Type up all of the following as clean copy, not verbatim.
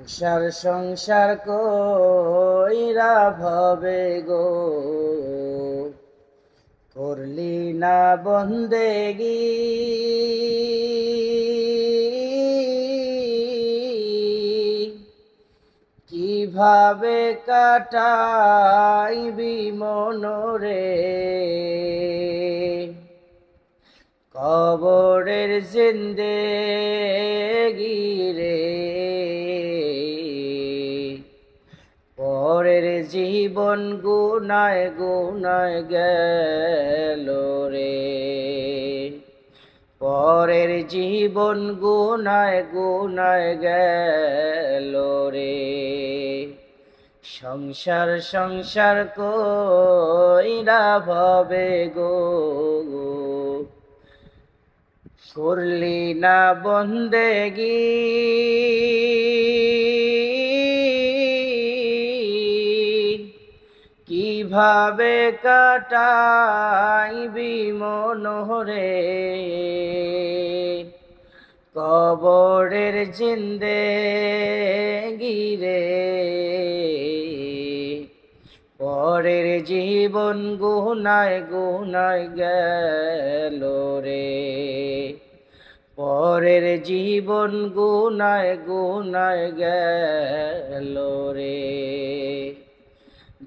সংসার সংসার কইরা ভবে গো করলি না বন্দেগি। কিভাবে কাটাইবি মনরে কবরের জিন্দেগি রে। পরের জীবন গুনায় গুনায় গেল রে। পরের জীবন গুনায় গুনায় গেল রে। সংসার সংসার কইরা ভবে গো করলি না বন্দেগি। কিভাবে কাটাইবি মনরে কবরের জিন্দেগি রে। পরের জীবন গুনায় গুনায় গেল রে। পরের জীবন গুনায় গুনায় গেল রে।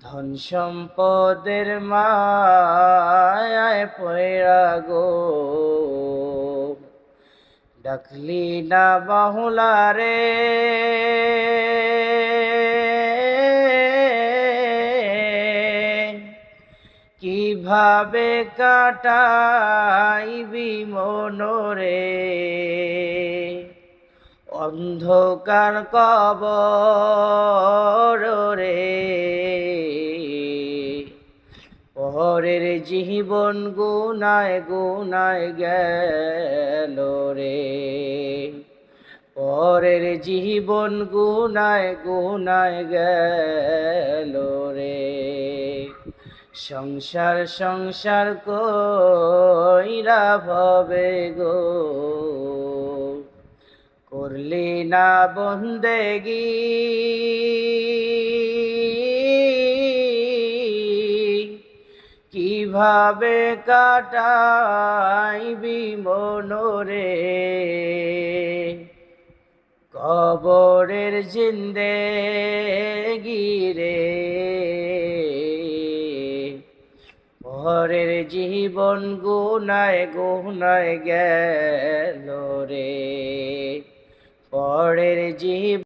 ধন সম্পদের মায়ায় পয়রা গো ডাকলি না বাহুলা রে। কিভাবে কাটাইবি মনরে অন্ধকার কবর রে। পরের জীবন গুনায় গুনায় গেল রে। পরের জীবন গুনায় গুনায় গেল রে। সংসার সংসার কইরা ভবে গো করলি না বন্দেগি। কিভাবে কাটাইবি মনরে কবরের জিন্দেগি রে। পরের জীবন গুনায় গুনায় গেল রে। পরের জীবন